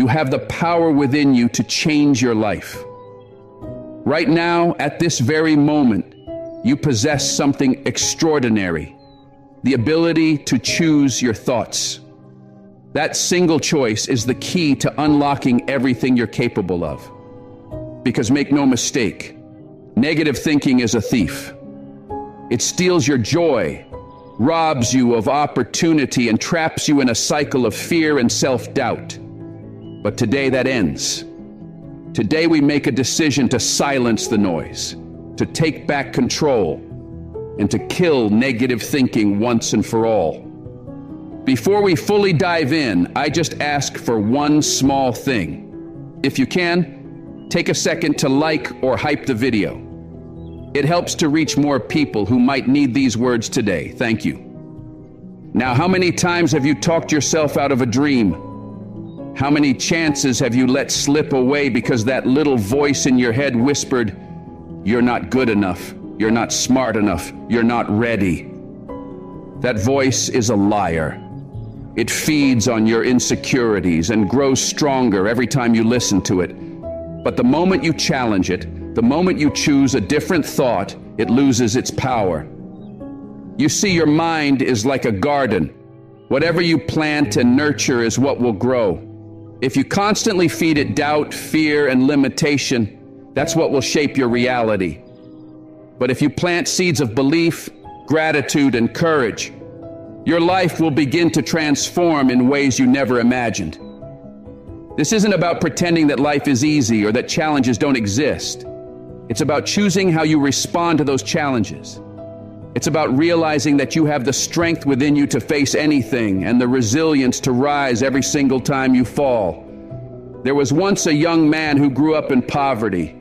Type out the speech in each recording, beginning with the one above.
have the power within you to change your life. Right now, at this very moment, you possess something extraordinary, the ability to choose your thoughts. That single choice is the key to unlocking everything you're capable of. Because make no mistake, negative thinking is a thief. It steals your joy, robs you of opportunity, and traps you in a cycle of fear and self-doubt. But today that ends. Today we make a decision to silence the noise, to take back control, and to kill negative thinking once and for all. Before we fully dive in, I just ask for one small thing. If you can, take a second to like or hype the video. It helps to reach more people who might need these words today. Thank you. Now, how many times have you talked yourself out of a dream? How many chances have you let slip away because that little voice in your head whispered, "You're not good enough, you're not smart enough, you're not ready"? That voice is a liar. It feeds on your insecurities and grows stronger every time you listen to it. But the moment you challenge it, the moment you choose a different thought, it loses its power. You see, your mind is like a garden. Whatever you plant and nurture is what will grow. If you constantly feed it doubt, fear, and limitation, that's what will shape your reality. But if you plant seeds of belief, gratitude, and courage, your life will begin to transform in ways you never imagined. This isn't about pretending that life is easy or that challenges don't exist. It's about choosing how you respond to those challenges. It's about realizing that you have the strength within you to face anything and the resilience to rise every single time you fall. There was once a young man who grew up in poverty.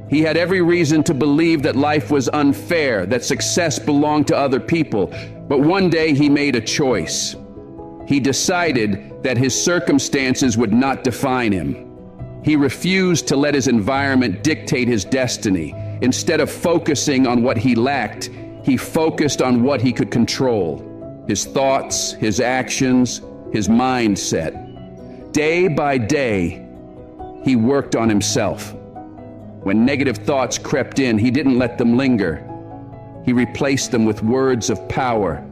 He had every reason to believe that life was unfair, that success belonged to other people. But one day he made a choice. He decided that his circumstances would not define him. He refused to let his environment dictate his destiny. Instead of focusing on what he lacked, he focused on what he could control: his thoughts, his actions, his mindset. Day by day, he worked on himself. When negative thoughts crept in, he didn't let them linger. He replaced them with words of power.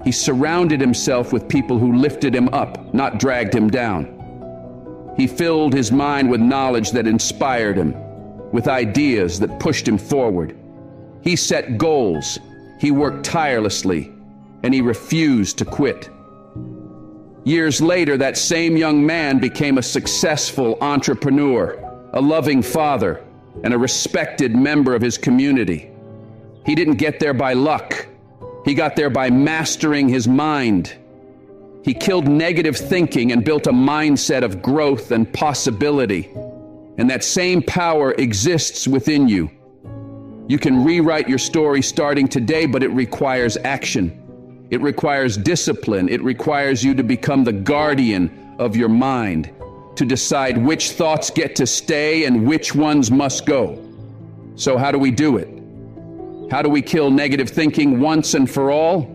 He surrounded himself with people who lifted him up, not dragged him down. He filled his mind with knowledge that inspired him, with ideas that pushed him forward. He set goals, he worked tirelessly, and he refused to quit. Years later, that same young man became a successful entrepreneur, a loving father, and a respected member of his community. He didn't get there by luck. He got there by mastering his mind. He killed negative thinking and built a mindset of growth and possibility. And that same power exists within you. You can rewrite your story starting today, but it requires action. It requires discipline. It requires you to become the guardian of your mind, to decide which thoughts get to stay and which ones must go. So how do we do it? How do we kill negative thinking once and for all?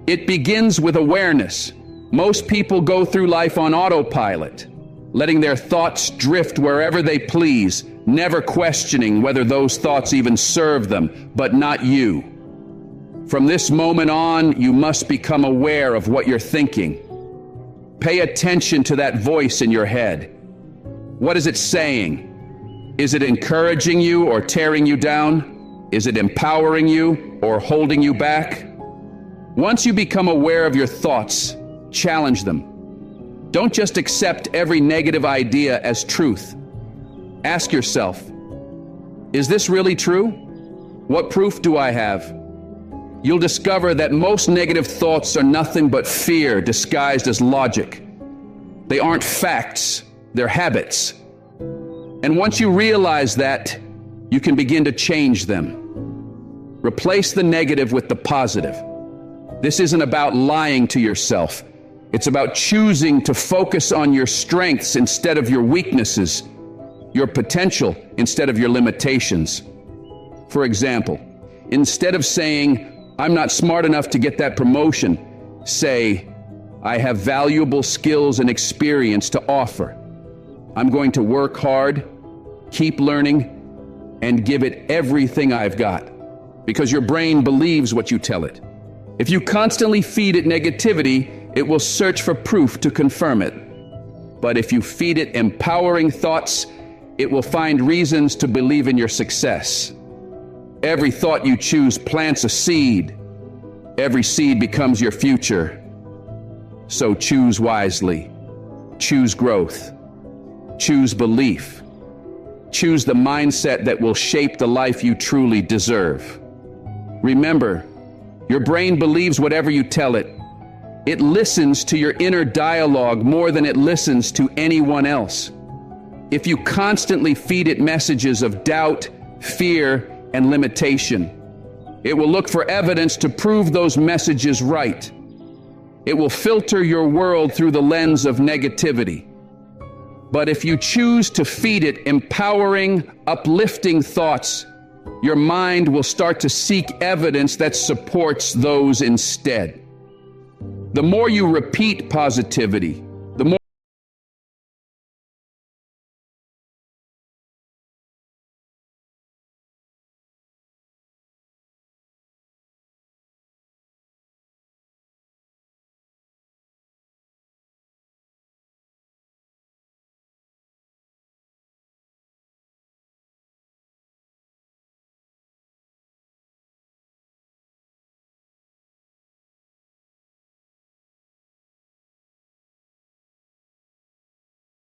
It begins with awareness. Most people go through life on autopilot, letting their thoughts drift wherever they please, never questioning whether those thoughts even serve them, but not you. From this moment on, you must become aware of what you're thinking. Pay attention to that voice in your head. What is it saying? Is it encouraging you or tearing you down? Is it empowering you or holding you back? Once you become aware of your thoughts, challenge them. Don't just accept every negative idea as truth. Ask yourself, is this really true? What proof do I have? You'll discover that most negative thoughts are nothing but fear disguised as logic. They aren't facts, they're habits. And once you realize that, you can begin to change them. Replace the negative with the positive. This isn't about lying to yourself. It's about choosing to focus on your strengths instead of your weaknesses, your potential instead of your limitations. For example, instead of saying, "I'm not smart enough to get that promotion," say, I have valuable skills and experience to offer. I'm going to work hard, keep learning, and give it everything I've got. Because your brain believes what you tell it. If you constantly feed it negativity, it will search for proof to confirm it. But if you feed it empowering thoughts, it will find reasons to believe in your success. Every thought you choose plants a seed. Every seed becomes your future. So choose wisely. Choose growth. Choose belief. Choose the mindset that will shape the life you truly deserve. Remember, your brain believes whatever you tell it. It listens to your inner dialogue more than it listens to anyone else. If you constantly feed it messages of doubt, fear, and limitation, it will look for evidence to prove those messages right. It will filter your world through the lens of negativity. But if you choose to feed it empowering, uplifting thoughts, your mind will start to seek evidence that supports those instead. The more you repeat positivity, the more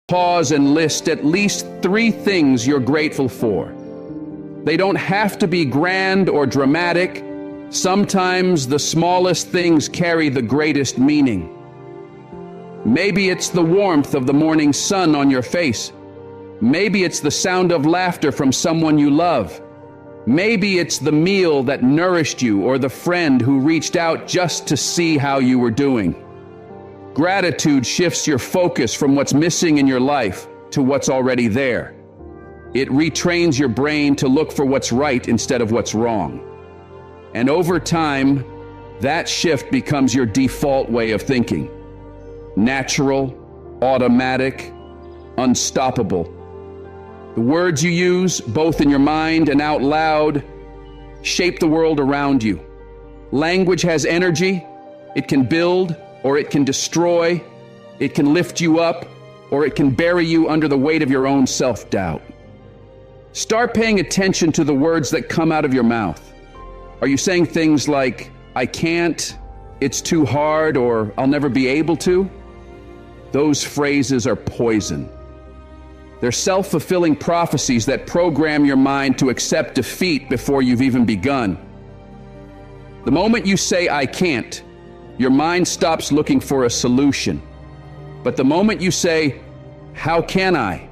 pause and list at least 3 things you're grateful for. They don't have to be grand or dramatic. Sometimes the smallest things carry the greatest meaning. Maybe it's the warmth of the morning sun on your face. Maybe it's the sound of laughter from someone you love. Maybe it's the meal that nourished you or the friend who reached out just to see how you were doing. Gratitude shifts your focus from what's missing in your life to what's already there. It retrains your brain to look for what's right instead of what's wrong. And over time, that shift becomes your default way of thinking. Natural, automatic, unstoppable. The words you use, both in your mind and out loud, shape the world around you. Language has energy. It can build, or it can destroy. It can lift you up, or it can bury you under the weight of your own self-doubt. Start paying attention to the words that come out of your mouth. Are you saying things like, I can't, it's too hard, or I'll never be able to? Those phrases are poison. They're self-fulfilling prophecies that program your mind to accept defeat before you've even begun. The moment you say, I can't, your mind stops looking for a solution. But the moment you say, how can I?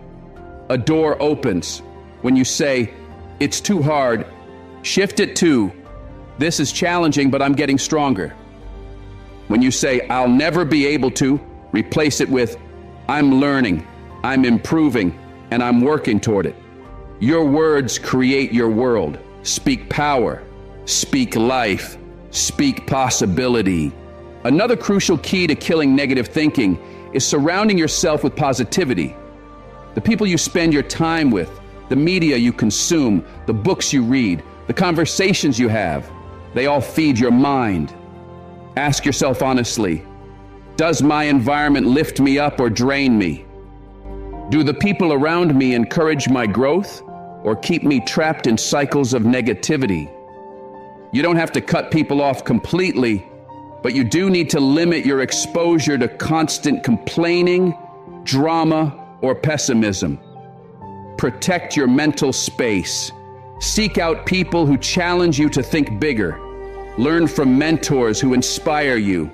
A door opens. When you say, it's too hard, shift it to, this is challenging, but I'm getting stronger. When you say, I'll never be able to, replace it with, I'm learning, I'm improving, and I'm working toward it. Your words create your world. Speak power, speak life, speak possibility. Another crucial key to killing negative thinking is surrounding yourself with positivity. The people you spend your time with, the media you consume, the books you read, the conversations you have, they all feed your mind. Ask yourself honestly, does my environment lift me up or drain me? Do the people around me encourage my growth or keep me trapped in cycles of negativity? You don't have to cut people off completely, but you do need to limit your exposure to constant complaining, drama, or pessimism. Protect your mental space. Seek out people who challenge you to think bigger. Learn from mentors who inspire you.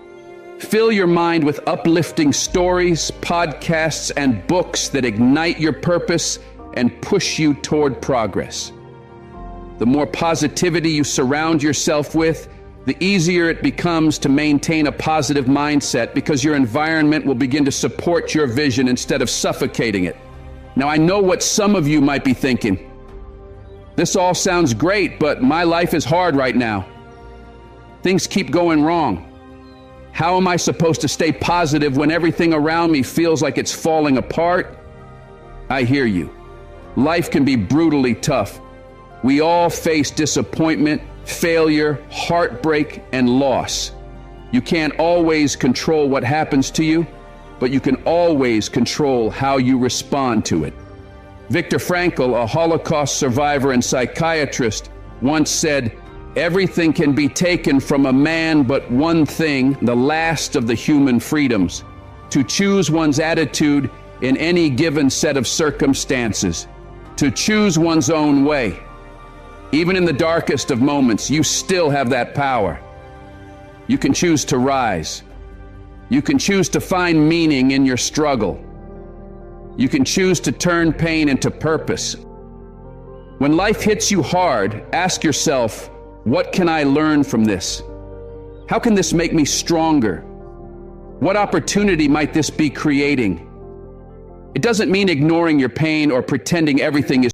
Fill your mind with uplifting stories, podcasts, and books that ignite your purpose and push you toward progress. The more positivity you surround yourself with, the easier it becomes to maintain a positive mindset because your environment will begin to support your vision instead of suffocating it. Now, I know what some of you might be thinking. This all sounds great, but my life is hard right now. Things keep going wrong. How am I supposed to stay positive when everything around me feels like it's falling apart? I hear you. Life can be brutally tough. We all face disappointment, failure, heartbreak, and loss. You can't always control what happens to you, but you can always control how you respond to it. Viktor Frankl, a Holocaust survivor and psychiatrist, once said, "Everything can be taken from a man but one thing, the last of the human freedoms, to choose one's attitude in any given set of circumstances, to choose one's own way." Even in the darkest of moments, you still have that power. You can choose to rise. You can choose to find meaning in your struggle. You can choose to turn pain into purpose. When life hits you hard, ask yourself, what can I learn from this? How can this make me stronger? What opportunity might this be creating? It doesn't mean ignoring your pain or pretending everything is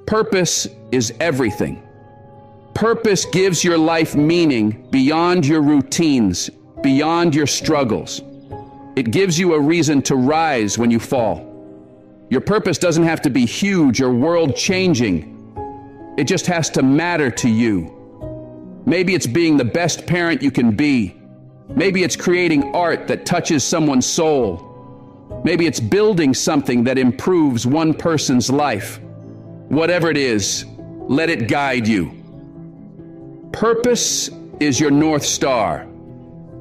Purpose is everything. Purpose gives your life meaning beyond your routines, beyond your struggles. It gives you a reason to rise when you fall. Your purpose doesn't have to be huge or world-changing. It just has to matter to you. Maybe it's being the best parent you can be. Maybe it's creating art that touches someone's soul. Maybe it's building something that improves one person's life. Whatever it is, let it guide you. Purpose is your North Star.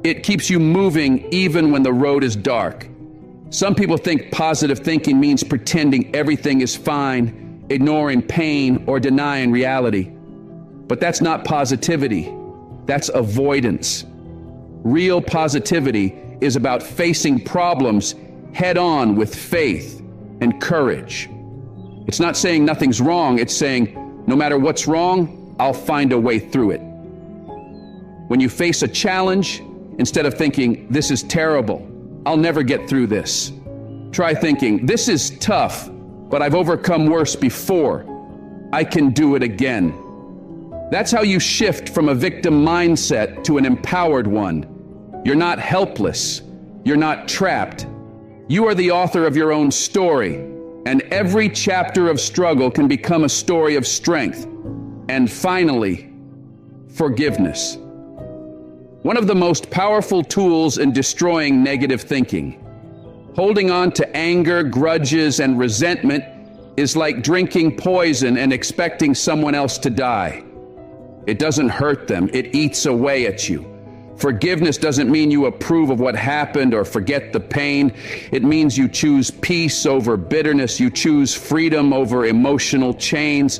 It keeps you moving even when the road is dark. Some people think positive thinking means pretending everything is fine, ignoring pain, or denying reality. But that's not positivity. That's avoidance. Real positivity is about facing problems head-on with faith and courage. It's not saying nothing's wrong. It's saying, no matter what's wrong, I'll find a way through it. When you face a challenge, instead of thinking, this is terrible, I'll never get through this, try thinking, this is tough, but I've overcome worse before. I can do it again. That's how you shift from a victim mindset to an empowered one. You're not helpless. You're not trapped. You are the author of your own story, and every chapter of struggle can become a story of strength. And finally, forgiveness. One of the most powerful tools in destroying negative thinking. Holding on to anger, grudges, and resentment is like drinking poison and expecting someone else to die. It doesn't hurt them, it eats away at you. Forgiveness doesn't mean you approve of what happened or forget the pain. It means you choose peace over bitterness. You choose freedom over emotional chains.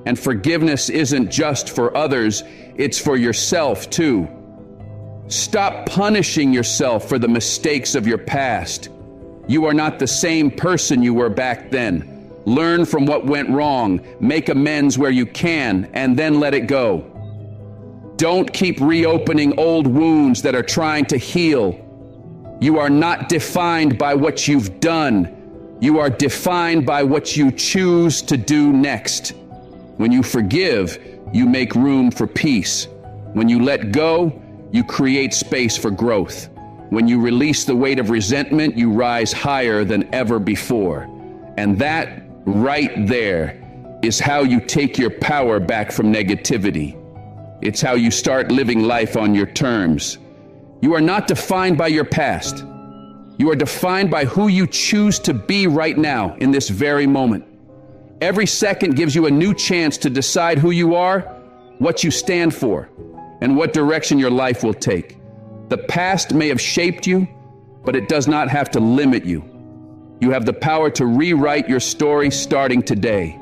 And forgiveness isn't just for others, it's for yourself too. Stop punishing yourself for the mistakes of your past. You are not the same person you were back then. Learn from what went wrong, make amends where you can, and then let it go. Don't keep reopening old wounds that are trying to heal. You are not defined by what you've done. You are defined by what you choose to do next. When you forgive, you make room for peace. When you let go, you create space for growth. When you release the weight of resentment, you rise higher than ever before. And that right there is how you take your power back from negativity. It's how you start living life on your terms. You are not defined by your past. You are defined by who you choose to be right now in this very moment. Every second gives you a new chance to decide who you are, what you stand for, and what direction your life will take. The past may have shaped you, but it does not have to limit you. You have the power to rewrite your story starting today.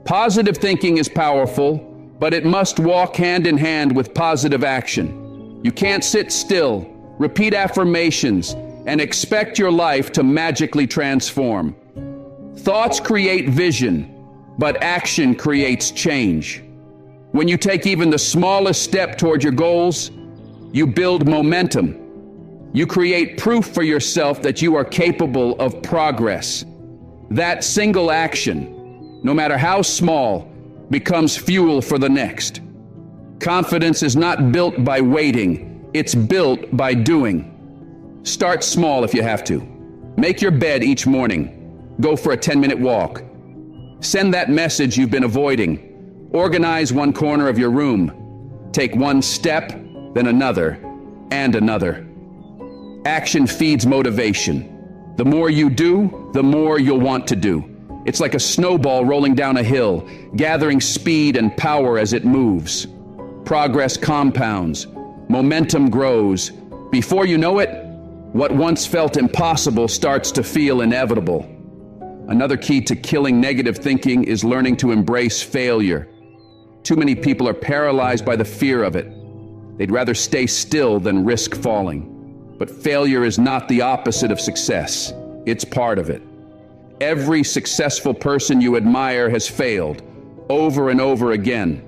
Positive thinking is powerful, but it must walk hand in hand with positive action. You can't sit still, repeat affirmations, and expect your life to magically transform. Thoughts create vision, but action creates change. When you take even the smallest step toward your goals, you build momentum. You create proof for yourself that you are capable of progress. That single action, no matter how small, becomes fuel for the next. Confidence is not built by waiting, it's built by doing. Start small if you have to. Make your bed each morning. Go for a 10-minute walk. Send that message you've been avoiding. Organize one corner of your room. Take one step, then another, and another. Action feeds motivation. The more you do, the more you'll want to do. It's like a snowball rolling down a hill, gathering speed and power as it moves. Progress compounds. Momentum grows. Before you know it, what once felt impossible starts to feel inevitable. Another key to killing negative thinking is learning to embrace failure. Too many people are paralyzed by the fear of it. They'd rather stay still than risk falling. But failure is not the opposite of success. It's part of it. Every successful person you admire has failed, over and over again.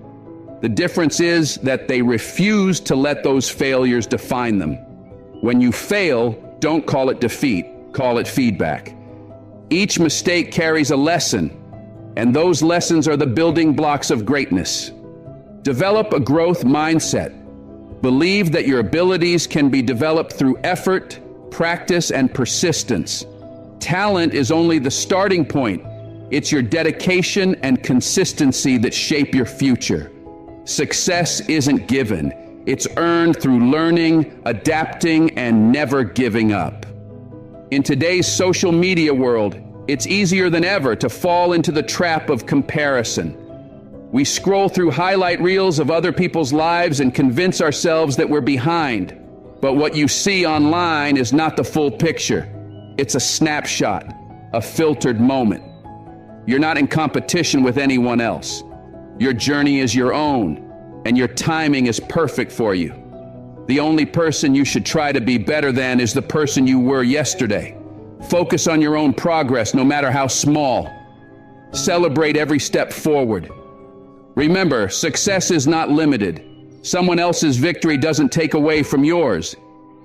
The difference is that they refuse to let those failures define them. When you fail, don't call it defeat, call it feedback. Each mistake carries a lesson, And those lessons are the building blocks of greatness. Develop a growth mindset. Believe that your abilities can be developed through effort, practice, and persistence. Talent is only the starting point. It's your dedication and consistency that shape your future. Success isn't given. It's earned through learning, adapting, and never giving up. In today's social media world, it's easier than ever to fall into the trap of comparison. We scroll through highlight reels of other people's lives and convince ourselves that we're behind. But what you see online is not the full picture. It's a snapshot, a filtered moment. You're not in competition with anyone else. Your journey is your own, and your timing is perfect for you. The only person you should try to be better than is the person you were yesterday. Focus on your own progress, no matter how small. Celebrate every step forward. Remember, success is not limited. Someone else's victory doesn't take away from yours.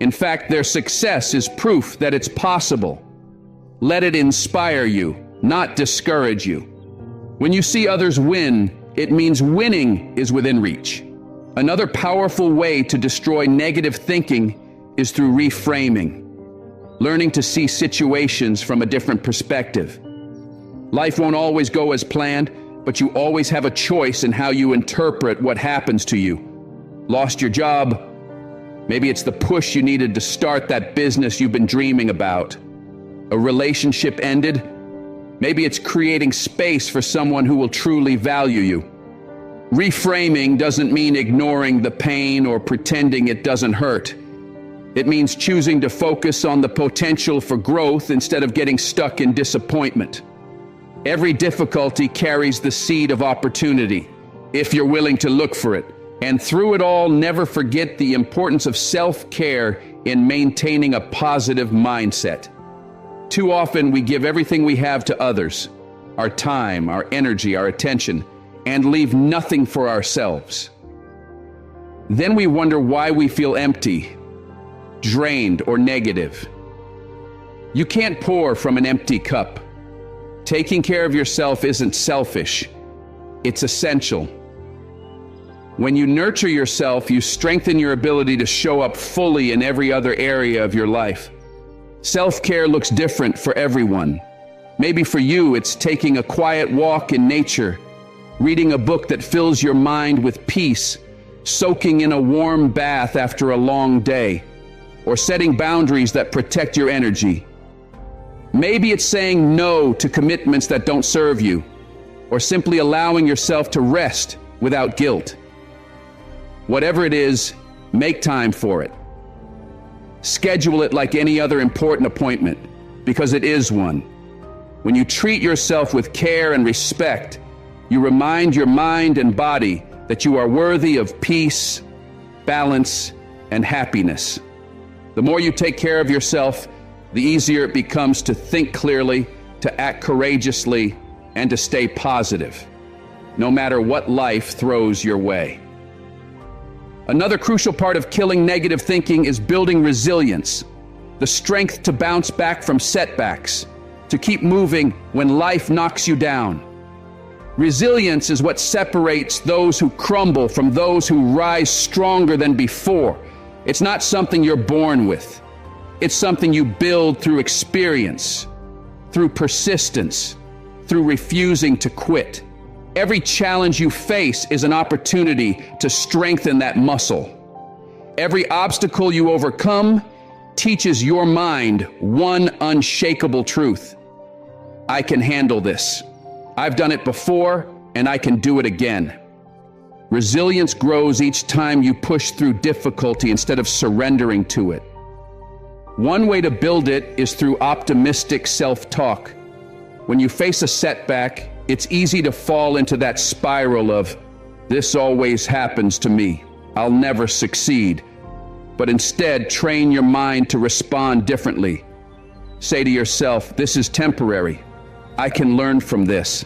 In fact, their success is proof that it's possible. Let it inspire you, not discourage you. When you see others win, it means winning is within reach. Another powerful way to destroy negative thinking is through reframing, learning to see situations from a different perspective. Life won't always go as planned, but you always have a choice in how you interpret what happens to you. Lost your job? Maybe it's the push you needed to start that business you've been dreaming about. A relationship ended? Maybe it's creating space for someone who will truly value you. Reframing doesn't mean ignoring the pain or pretending it doesn't hurt. It means choosing to focus on the potential for growth instead of getting stuck in disappointment. Every difficulty carries the seed of opportunity, if you're willing to look for it. And through it all, never forget the importance of self-care in maintaining a positive mindset. Too often we give everything we have to others, our time, our energy, our attention, and leave nothing for ourselves. Then we wonder why we feel empty, drained, or negative. You can't pour from an empty cup. Taking care of yourself isn't selfish, it's essential. When you nurture yourself, you strengthen your ability to show up fully in every other area of your life. Self-care looks different for everyone. Maybe for you, it's taking a quiet walk in nature, reading a book that fills your mind with peace, soaking in a warm bath after a long day, or setting boundaries that protect your energy. Maybe it's saying no to commitments that don't serve you, or simply allowing yourself to rest without guilt. Whatever it is, make time for it. Schedule it like any other important appointment, because it is one. When you treat yourself with care and respect, you remind your mind and body that you are worthy of peace, balance, and happiness. The more you take care of yourself, the easier it becomes to think clearly, to act courageously, and to stay positive, no matter what life throws your way. Another crucial part of killing negative thinking is building resilience, the strength to bounce back from setbacks, to keep moving when life knocks you down. Resilience is what separates those who crumble from those who rise stronger than before. It's not something you're born with. It's something you build through experience, through persistence, through refusing to quit. Every challenge you face is an opportunity to strengthen that muscle. Every obstacle you overcome teaches your mind one unshakable truth: I can handle this. I've done it before, and I can do it again. Resilience grows each time you push through difficulty instead of surrendering to it. One way to build it is through optimistic self-talk. When you face a setback, it's easy to fall into that spiral of, "This always happens to me. I'll never succeed." But instead, train your mind to respond differently. Say to yourself, "This is temporary. I can learn from this.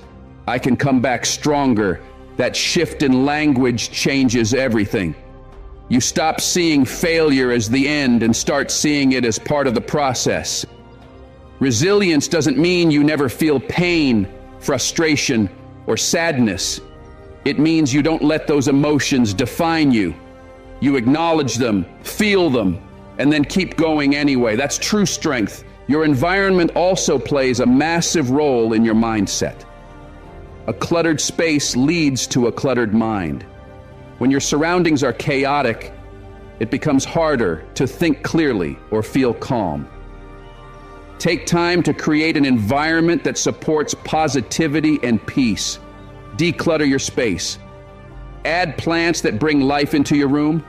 I can come back stronger." That shift in language changes everything. You stop seeing failure as the end and start seeing it as part of the process. Resilience doesn't mean you never feel pain. frustration, or sadness. It means you don't let those emotions define you. You acknowledge them, feel them, and then keep going anyway. That's true strength. Your environment also plays a massive role in your mindset. A cluttered space leads to a cluttered mind. When your surroundings are chaotic, it becomes harder to think clearly or feel calm. Take time to create an environment that supports positivity and peace. Declutter your space. Add plants that bring life into your room.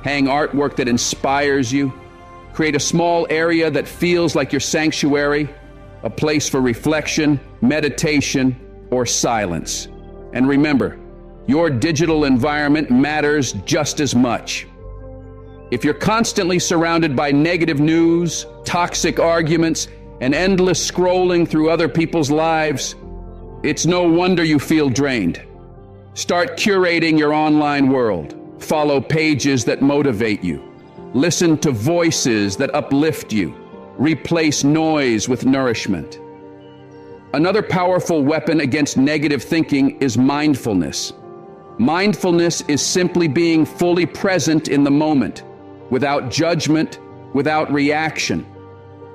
Hang artwork that inspires you. Create a small area that feels like your sanctuary, a place for reflection, meditation, or silence. And remember, your digital environment matters just as much. If you're constantly surrounded by negative news, toxic arguments, and endless scrolling through other people's lives, it's no wonder you feel drained. Start curating your online world. Follow pages that motivate you. Listen to voices that uplift you. Replace noise with nourishment. Another powerful weapon against negative thinking is mindfulness. Mindfulness is simply being fully present in the moment, without judgment, without reaction.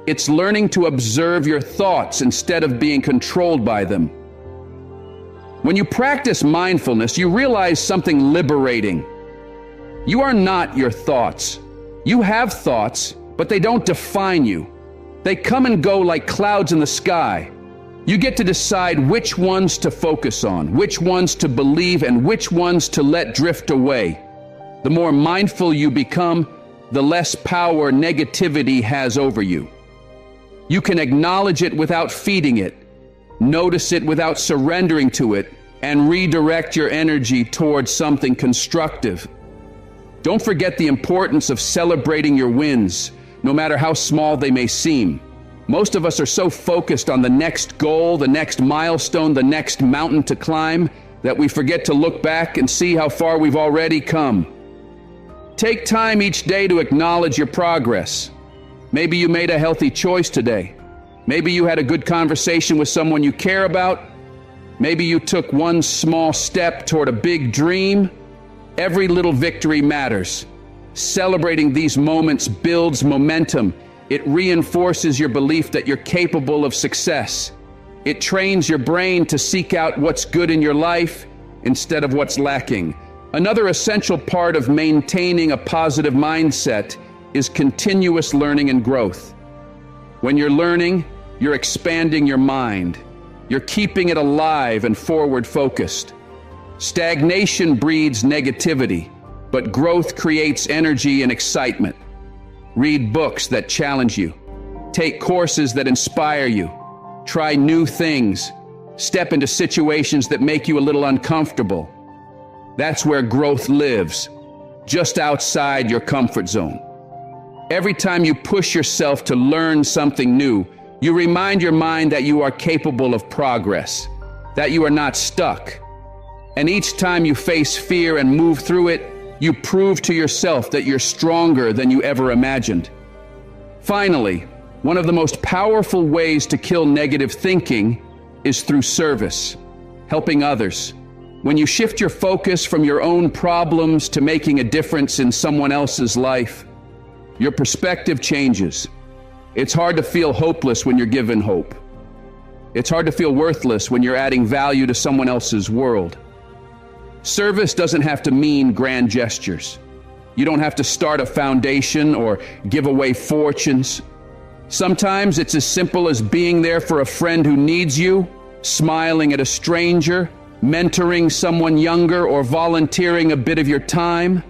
It's learning to observe your thoughts instead of being controlled by them. When you practice mindfulness, you realize something liberating. You are not your thoughts. You have thoughts, but they don't define you. They come and go like clouds in the sky. You get to decide which ones to focus on, which ones to believe, and which ones to let drift away. The more mindful you become, the less power negativity has over you. You can acknowledge it without feeding it, notice it without surrendering to it, and redirect your energy towards something constructive. Don't forget the importance of celebrating your wins, no matter how small they may seem. Most of us are so focused on the next goal, the next milestone, the next mountain to climb, that we forget to look back and see how far we've already come. Take time each day to acknowledge your progress. Maybe you made a healthy choice today. Maybe you had a good conversation with someone you care about. Maybe you took one small step toward a big dream. Every little victory matters. Celebrating these moments builds momentum. It reinforces your belief that you're capable of success. It trains your brain to seek out what's good in your life instead of what's lacking. Another essential part of maintaining a positive mindset is continuous learning and growth. When you're learning, you're expanding your mind. You're keeping it alive and forward-focused. Stagnation breeds negativity, but growth creates energy and excitement. Read books that challenge you. Take courses that inspire you. Try new things. Step into situations that make you a little uncomfortable. That's where growth lives, just outside your comfort zone. Every time you push yourself to learn something new, you remind your mind that you are capable of progress, that you are not stuck. And each time you face fear and move through it, you prove to yourself that you're stronger than you ever imagined. Finally, one of the most powerful ways to kill negative thinking is through service, helping others. When you shift your focus from your own problems to making a difference in someone else's life, your perspective changes. It's hard to feel hopeless when you're given hope. It's hard to feel worthless when you're adding value to someone else's world. Service doesn't have to mean grand gestures. You don't have to start a foundation or give away fortunes. Sometimes it's as simple as being there for a friend who needs you, smiling at a stranger, mentoring someone younger, or volunteering a bit of your time.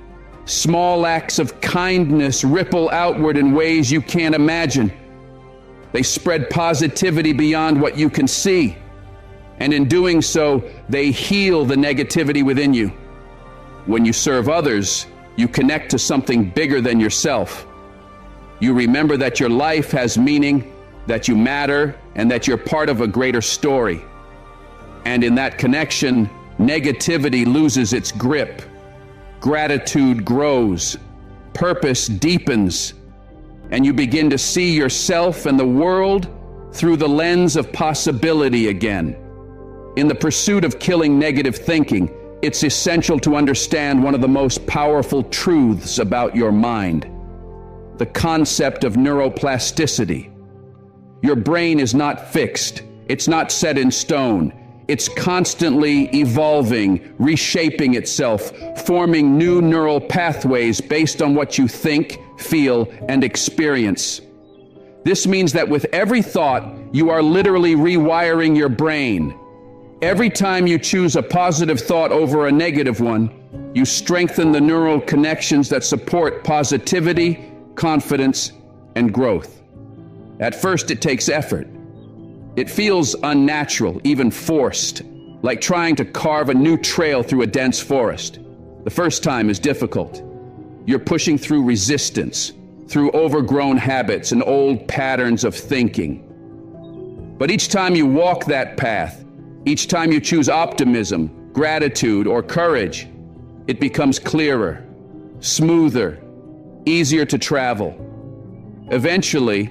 Small acts of kindness ripple outward in ways you can't imagine. They spread positivity beyond what you can see. And in doing so, they heal the negativity within you. When you serve others, you connect to something bigger than yourself. You remember that your life has meaning, that you matter, and that you're part of a greater story. And in that connection, negativity loses its grip. Gratitude grows. Purpose deepens. And you begin to see yourself and the world through the lens of possibility again. In the pursuit of killing negative thinking, it's essential to understand one of the most powerful truths about your mind: the concept of neuroplasticity. Your brain is not fixed. It's not set in stone. It's constantly evolving, reshaping itself, forming new neural pathways based on what you think, feel, and experience. This means that with every thought, you are literally rewiring your brain. Every time you choose a positive thought over a negative one, you strengthen the neural connections that support positivity, confidence, and growth. At first, it takes effort. It feels unnatural, even forced, like trying to carve a new trail through a dense forest. The first time is difficult. You're pushing through resistance, through overgrown habits and old patterns of thinking. But each time you walk that path, each time you choose optimism, gratitude, or courage, it becomes clearer, smoother, easier to travel. Eventually,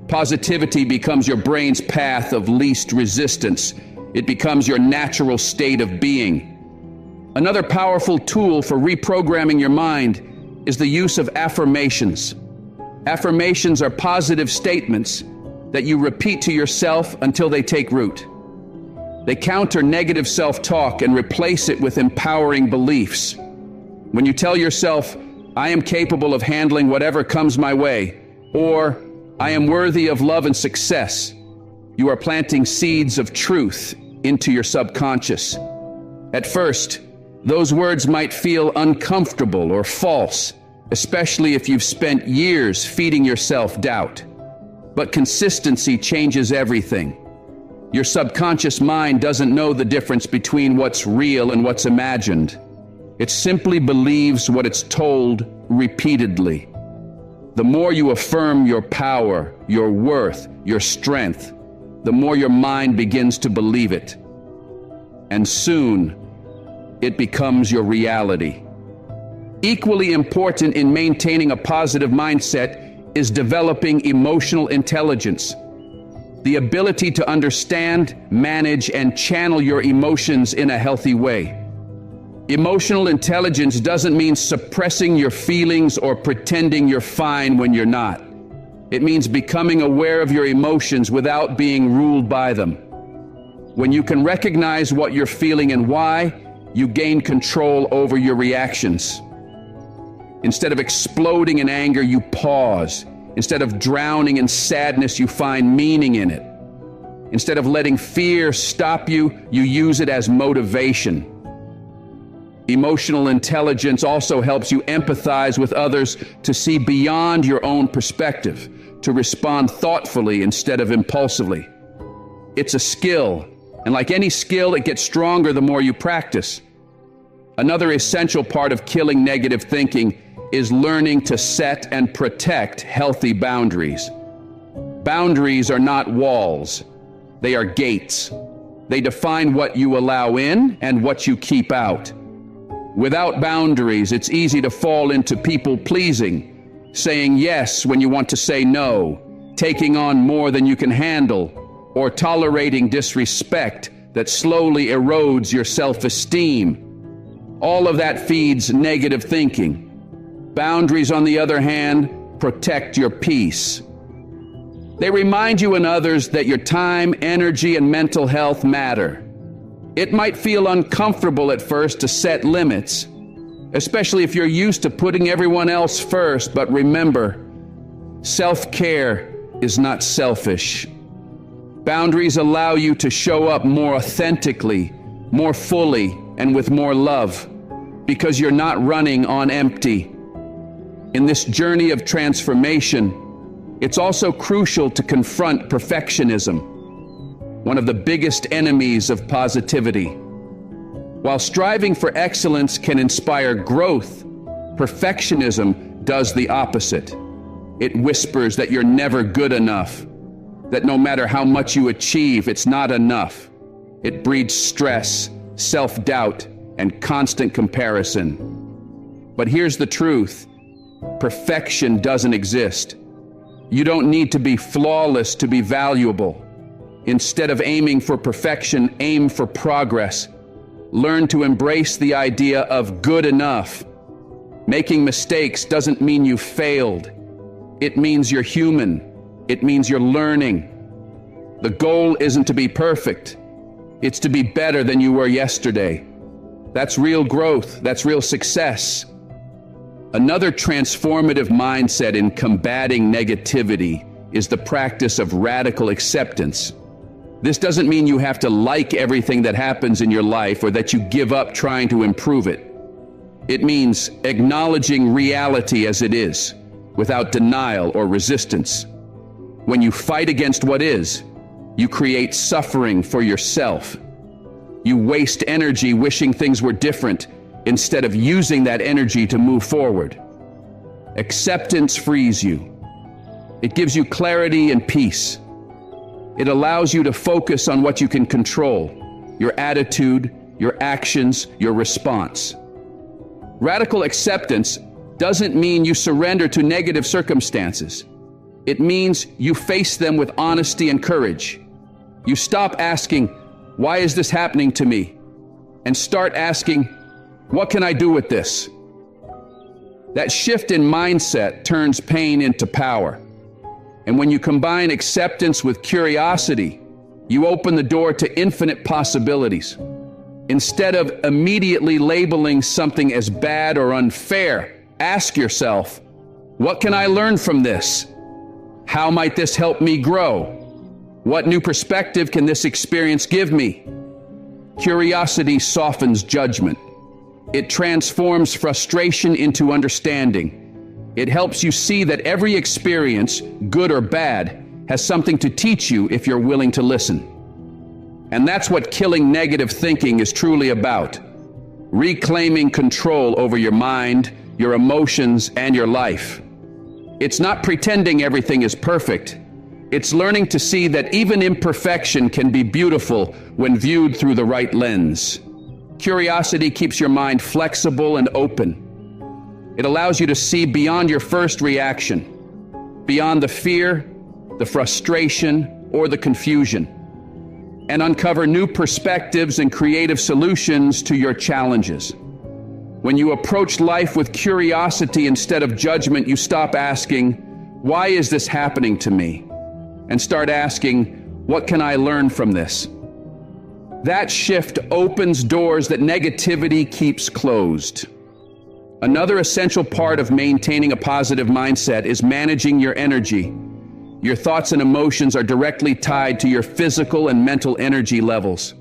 positivity becomes your brain's path of least resistance. It becomes your natural state of being. Another powerful tool for reprogramming your mind is the use of affirmations. Affirmations are positive statements that you repeat to yourself until they take root. They counter negative self-talk and replace it with empowering beliefs. When you tell yourself, "I am capable of handling whatever comes my way," or "I am worthy of love and success," you are planting seeds of truth into your subconscious. At first, those words might feel uncomfortable or false, especially if you've spent years feeding yourself doubt. But consistency changes everything. Your subconscious mind doesn't know the difference between what's real and what's imagined. It simply believes what it's told repeatedly. The more you affirm your power, your worth, your strength, the more your mind begins to believe it. And soon, it becomes your reality. Equally important in maintaining a positive mindset is developing emotional intelligence. The ability to understand, manage, and channel your emotions in a healthy way. Emotional intelligence doesn't mean suppressing your feelings or pretending you're fine when you're not. It means becoming aware of your emotions without being ruled by them. When you can recognize what you're feeling and why, you gain control over your reactions. Instead of exploding in anger, you pause. Instead of drowning in sadness, you find meaning in it. Instead of letting fear stop you, you use it as motivation. Emotional intelligence also helps you empathize with others, to see beyond your own perspective, to respond thoughtfully instead of impulsively. It's a skill, and like any skill, it gets stronger the more you practice. Another essential part of killing negative thinking is learning to set and protect healthy boundaries. Boundaries are not walls. They are gates. They define what you allow in and what you keep out. Without boundaries, it's easy to fall into people-pleasing, saying yes when you want to say no, taking on more than you can handle, or tolerating disrespect that slowly erodes your self-esteem. All of that feeds negative thinking. Boundaries, on the other hand, protect your peace. They remind you and others that your time, energy, and mental health matter. It might feel uncomfortable at first to set limits, especially if you're used to putting everyone else first, but remember, self-care is not selfish. Boundaries allow you to show up more authentically, more fully, and with more love, because you're not running on empty. In this journey of transformation, it's also crucial to confront perfectionism, one of the biggest enemies of positivity. While striving for excellence can inspire growth, perfectionism does the opposite. It whispers that you're never good enough, that no matter how much you achieve, it's not enough. It breeds stress, self-doubt, and constant comparison. But here's the truth: perfection doesn't exist. You don't need to be flawless to be valuable. Instead of aiming for perfection, aim for progress. Learn to embrace the idea of good enough. Making mistakes doesn't mean you failed. It means you're human. It means you're learning. The goal isn't to be perfect. It's to be better than you were yesterday. That's real growth. That's real success. Another transformative mindset in combating negativity is the practice of radical acceptance. This doesn't mean you have to like everything that happens in your life or that you give up trying to improve it. It means acknowledging reality as it is, without denial or resistance. When you fight against what is, you create suffering for yourself. You waste energy wishing things were different instead of using that energy to move forward. Acceptance frees you. It gives you clarity and peace. It allows you to focus on what you can control: your attitude, your actions, your response. Radical acceptance doesn't mean you surrender to negative circumstances. It means you face them with honesty and courage. You stop asking, "Why is this happening to me?" and start asking, "What can I do with this?" That shift in mindset turns pain into power. And when you combine acceptance with curiosity, you open the door to infinite possibilities. Instead of immediately labeling something as bad or unfair, ask yourself, what can I learn from this? How might this help me grow? What new perspective can this experience give me? Curiosity softens judgment. It transforms frustration into understanding. It helps you see that every experience, good or bad, has something to teach you if you're willing to listen. And that's what killing negative thinking is truly about. Reclaiming control over your mind, your emotions, and your life. It's not pretending everything is perfect. It's learning to see that even imperfection can be beautiful when viewed through the right lens. Curiosity keeps your mind flexible and open. It allows you to see beyond your first reaction, beyond the fear, the frustration, or the confusion, and uncover new perspectives and creative solutions to your challenges. When you approach life with curiosity instead of judgment, you stop asking, "Why is this happening to me?" and start asking, "What can I learn from this?" That shift opens doors that negativity keeps closed. Another essential part of maintaining a positive mindset is managing your energy. Your thoughts and emotions are directly tied to your physical and mental energy levels.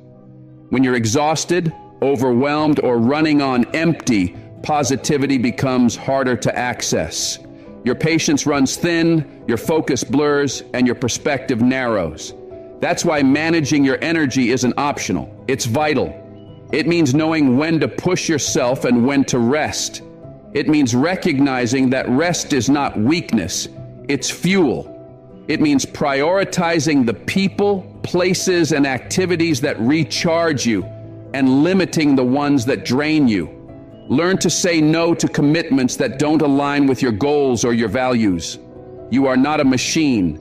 When you're exhausted, overwhelmed, or running on empty, positivity becomes harder to access. Your patience runs thin, your focus blurs, and your perspective narrows. That's why managing your energy isn't optional. It's vital. It means knowing when to push yourself and when to rest. It means recognizing that rest is not weakness, it's fuel. It means prioritizing the people, places, and activities that recharge you and limiting the ones that drain you. Learn to say no to commitments that don't align with your goals or your values. You are not a machine.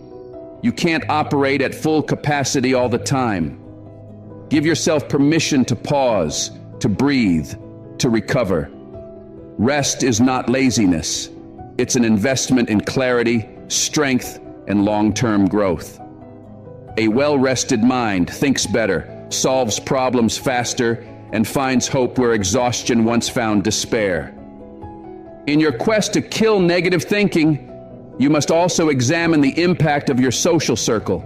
You can't operate at full capacity all the time. Give yourself permission to pause, to breathe, to recover. Rest is not laziness. It's an investment in clarity, strength, and long-term growth. A well-rested mind thinks better, solves problems faster, and finds hope where exhaustion once found despair. In your quest to kill negative thinking, you must also examine the impact of your social circle.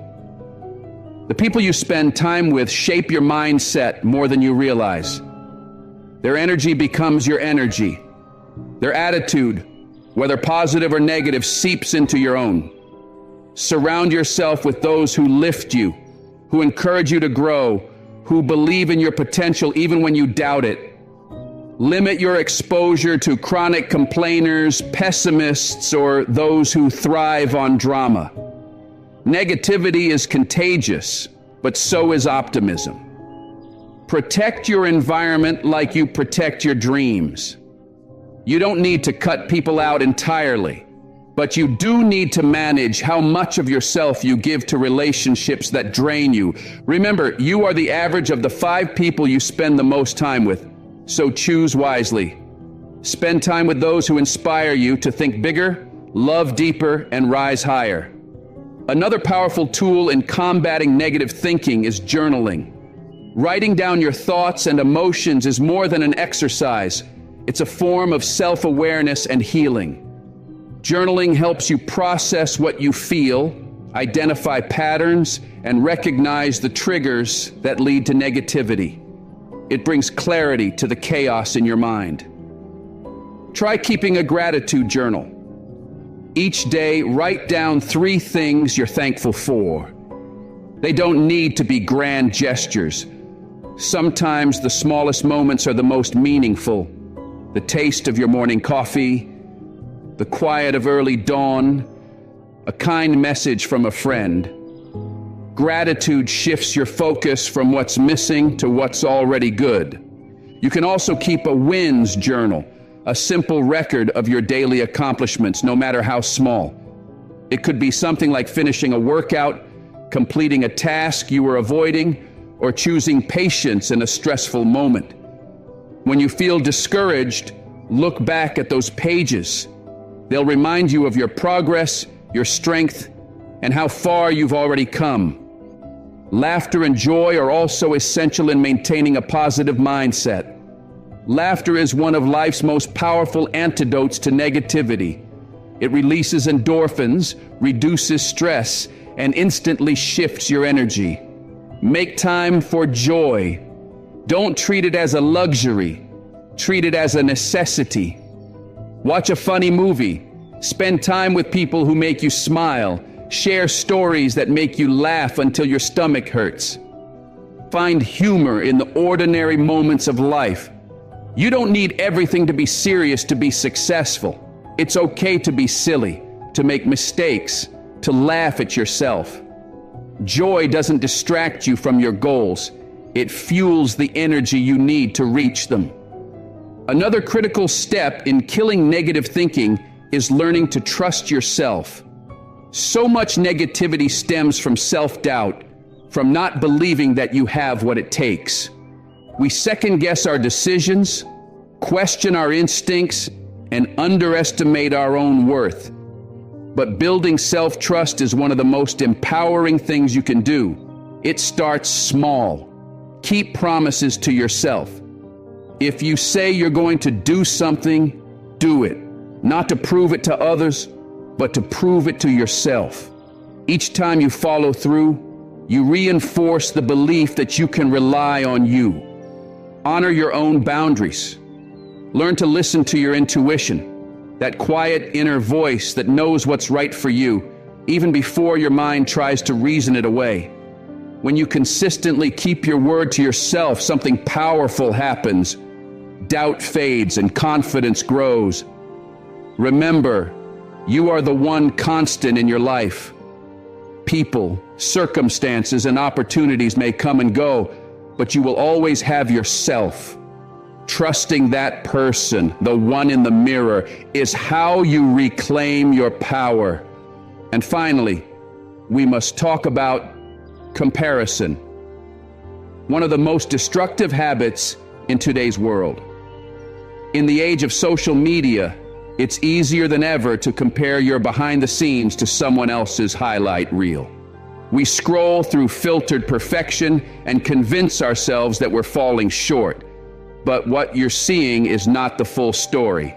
The people you spend time with shape your mindset more than you realize. Their energy becomes your energy. Their attitude, whether positive or negative, seeps into your own. Surround yourself with those who lift you, who encourage you to grow, who believe in your potential even when you doubt it. Limit your exposure to chronic complainers, pessimists, or those who thrive on drama. Negativity is contagious, but so is optimism. Protect your environment like you protect your dreams. You don't need to cut people out entirely. But you do need to manage how much of yourself you give to relationships that drain you. Remember, you are the average of the 5 people you spend the most time with. So choose wisely. Spend time with those who inspire you to think bigger, love deeper, and rise higher. Another powerful tool in combating negative thinking is journaling. Writing down your thoughts and emotions is more than an exercise. It's a form of self-awareness and healing. Journaling helps you process what you feel, identify patterns, and recognize the triggers that lead to negativity. It brings clarity to the chaos in your mind. Try keeping a gratitude journal. Each day, write down 3 things you're thankful for. They don't need to be grand gestures. Sometimes the smallest moments are the most meaningful. The taste of your morning coffee, the quiet of early dawn, a kind message from a friend. Gratitude shifts your focus from what's missing to what's already good. You can also keep a wins journal, a simple record of your daily accomplishments, no matter how small. It could be something like finishing a workout, completing a task you were avoiding, or choosing patience in a stressful moment. When you feel discouraged, look back at those pages. They'll remind you of your progress, your strength, and how far you've already come. Laughter and joy are also essential in maintaining a positive mindset. Laughter is one of life's most powerful antidotes to negativity. It releases endorphins, reduces stress, and instantly shifts your energy. Make time for joy. Don't treat it as a luxury. Treat it as a necessity. Watch a funny movie. Spend time with people who make you smile. Share stories that make you laugh until your stomach hurts. Find humor in the ordinary moments of life. You don't need everything to be serious to be successful. It's okay to be silly, to make mistakes, to laugh at yourself. Joy doesn't distract you from your goals. It fuels the energy you need to reach them. Another critical step in killing negative thinking is learning to trust yourself. So much negativity stems from self-doubt, from not believing that you have what it takes. We second-guess our decisions, question our instincts, and underestimate our own worth. But building self-trust is one of the most empowering things you can do. It starts small. Keep promises to yourself. If you say you're going to do something, do it. Not to prove it to others, but to prove it to yourself. Each time you follow through, you reinforce the belief that you can rely on you. Honor your own boundaries. Learn to listen to your intuition, that quiet inner voice that knows what's right for you, even before your mind tries to reason it away. When you consistently keep your word to yourself, something powerful happens. Doubt fades and confidence grows. Remember, you are the one constant in your life. People, circumstances, and opportunities may come and go, but you will always have yourself. Trusting that person, the one in the mirror, is how you reclaim your power. And finally, we must talk about comparison. One of the most destructive habits in today's world. In the age of social media, it's easier than ever to compare your behind the scenes to someone else's highlight reel. We scroll through filtered perfection and convince ourselves that we're falling short. But what you're seeing is not the full story.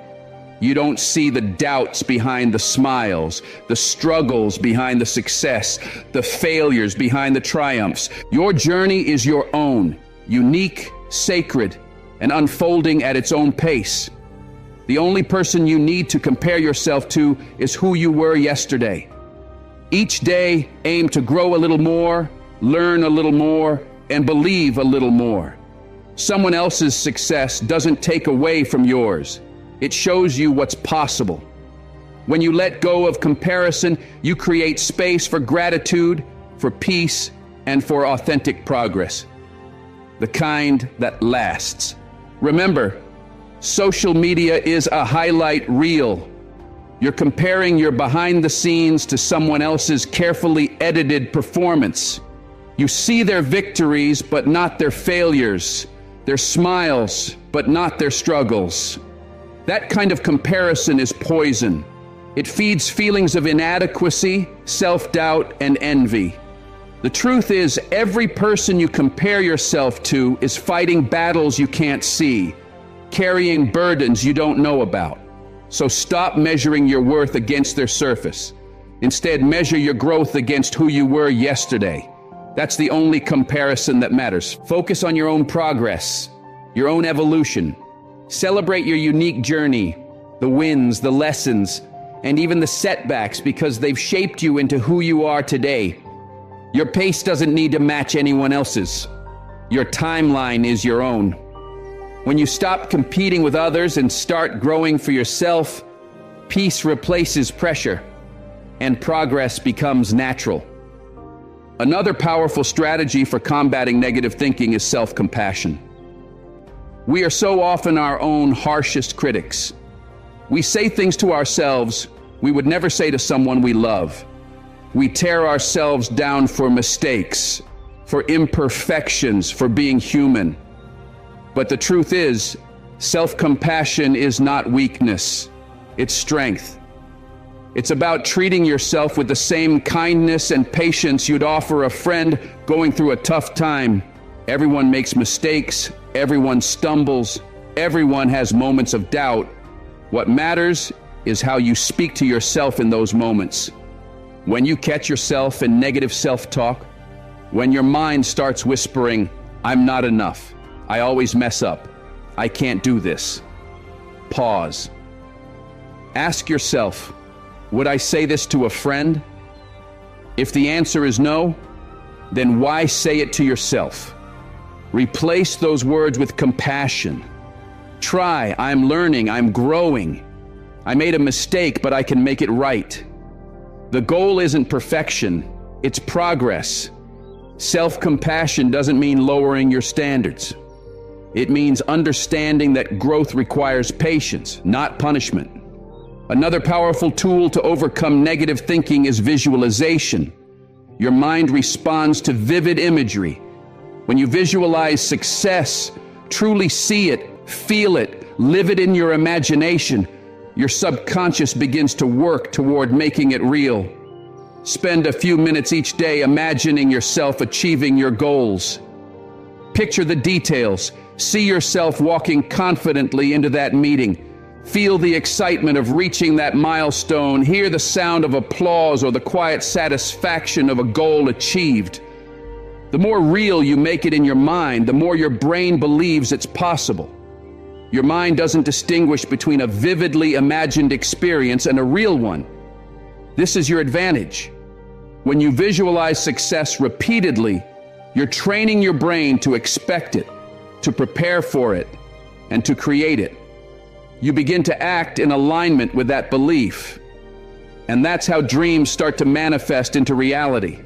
You don't see the doubts behind the smiles, the struggles behind the success, the failures behind the triumphs. Your journey is your own, unique, sacred, and unfolding at its own pace. The only person you need to compare yourself to is who you were yesterday. Each day, aim to grow a little more, learn a little more, and believe a little more. Someone else's success doesn't take away from yours. It shows you what's possible. When you let go of comparison, you create space for gratitude, for peace, and for authentic progress. The kind that lasts. Remember, social media is a highlight reel. You're comparing your behind the scenes to someone else's carefully edited performance. You see their victories, but not their failures, their smiles, but not their struggles. That kind of comparison is poison. It feeds feelings of inadequacy, self-doubt, and envy. The truth is, every person you compare yourself to is fighting battles you can't see, carrying burdens you don't know about. So stop measuring your worth against their surface. Instead, measure your growth against who you were yesterday. That's the only comparison that matters. Focus on your own progress, your own evolution. Celebrate your unique journey, the wins, the lessons, and even the setbacks, because they've shaped you into who you are today. Your pace doesn't need to match anyone else's. Your timeline is your own. When you stop competing with others and start growing for yourself, peace replaces pressure, and progress becomes natural. Another powerful strategy for combating negative thinking is self-compassion. We are so often our own harshest critics. We say things to ourselves we would never say to someone we love. We tear ourselves down for mistakes, for imperfections, for being human. But the truth is, self-compassion is not weakness, it's strength. It's about treating yourself with the same kindness and patience you'd offer a friend going through a tough time. Everyone makes mistakes, everyone stumbles, everyone has moments of doubt. What matters is how you speak to yourself in those moments. When you catch yourself in negative self-talk, when your mind starts whispering, "I'm not enough, I always mess up, I can't do this," pause. Ask yourself, would I say this to a friend? If the answer is no, then why say it to yourself? Replace those words with compassion. Try, I'm learning, I'm growing. I made a mistake, but I can make it right. The goal isn't perfection, it's progress. Self-compassion doesn't mean lowering your standards. It means understanding that growth requires patience, not punishment. Another powerful tool to overcome negative thinking is visualization. Your mind responds to vivid imagery. When you visualize success, truly see it, feel it, live it in your imagination, your subconscious begins to work toward making it real. Spend a few minutes each day imagining yourself achieving your goals. Picture the details. See yourself walking confidently into that meeting. Feel the excitement of reaching that milestone. Hear the sound of applause or the quiet satisfaction of a goal achieved. The more real you make it in your mind, the more your brain believes it's possible. Your mind doesn't distinguish between a vividly imagined experience and a real one. This is your advantage. When you visualize success repeatedly, you're training your brain to expect it, to prepare for it, and to create it. You begin to act in alignment with that belief. And that's how dreams start to manifest into reality.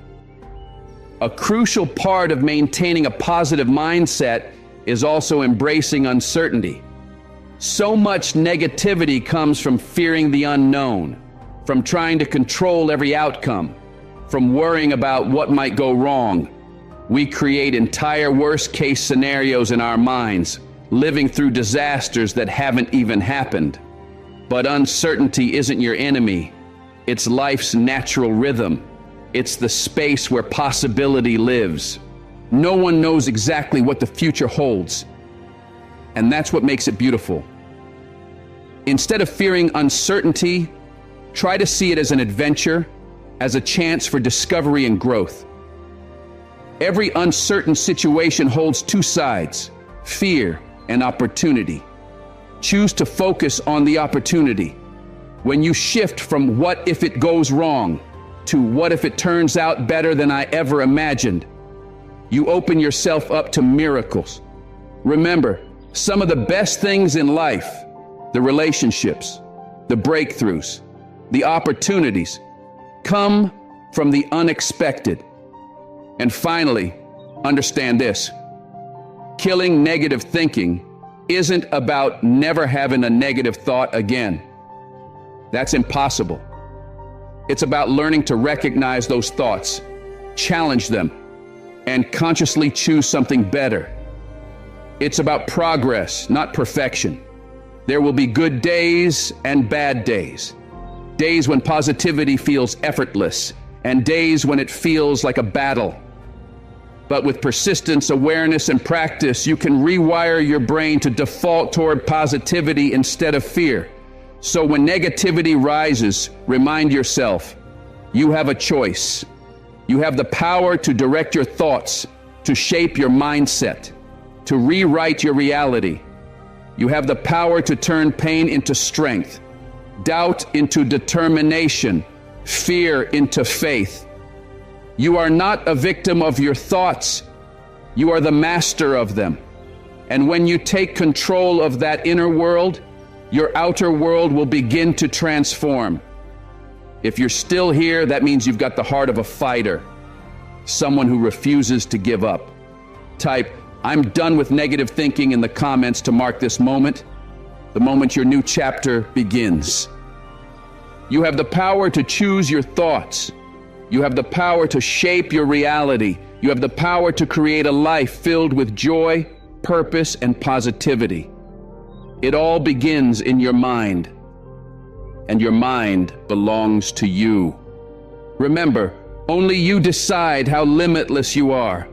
A crucial part of maintaining a positive mindset is also embracing uncertainty. So much negativity comes from fearing the unknown, from trying to control every outcome, from worrying about what might go wrong. We create entire worst-case scenarios in our minds, living through disasters that haven't even happened. But uncertainty isn't your enemy. It's life's natural rhythm. It's the space where possibility lives. No one knows exactly what the future holds. And that's what makes it beautiful. Instead of fearing uncertainty, try to see it as an adventure, as a chance for discovery and growth. Every uncertain situation holds two sides, fear and opportunity. Choose to focus on the opportunity. When you shift from what if it goes wrong to what if it turns out better than I ever imagined, you open yourself up to miracles. Remember, some of the best things in life, the relationships, the breakthroughs, the opportunities, come from the unexpected. And finally, understand this. Killing negative thinking isn't about never having a negative thought again. That's impossible. It's about learning to recognize those thoughts, challenge them, and consciously choose something better. It's about progress, not perfection. There will be good days and bad days. Days when positivity feels effortless, and days when it feels like a battle. But with persistence, awareness, and practice, you can rewire your brain to default toward positivity instead of fear. So when negativity rises, remind yourself, you have a choice. You have the power to direct your thoughts, to shape your mindset, to rewrite your reality. You have the power to turn pain into strength, doubt into determination, fear into faith. You are not a victim of your thoughts. You are the master of them. And when you take control of that inner world, your outer world will begin to transform. If you're still here, that means you've got the heart of a fighter, someone who refuses to give up. Type, "I'm done with negative thinking" in the comments to mark this moment, the moment your new chapter begins. You have the power to choose your thoughts. You have the power to shape your reality. You have the power to create a life filled with joy, purpose, and positivity. It all begins in your mind, and your mind belongs to you. Remember, only you decide how limitless you are.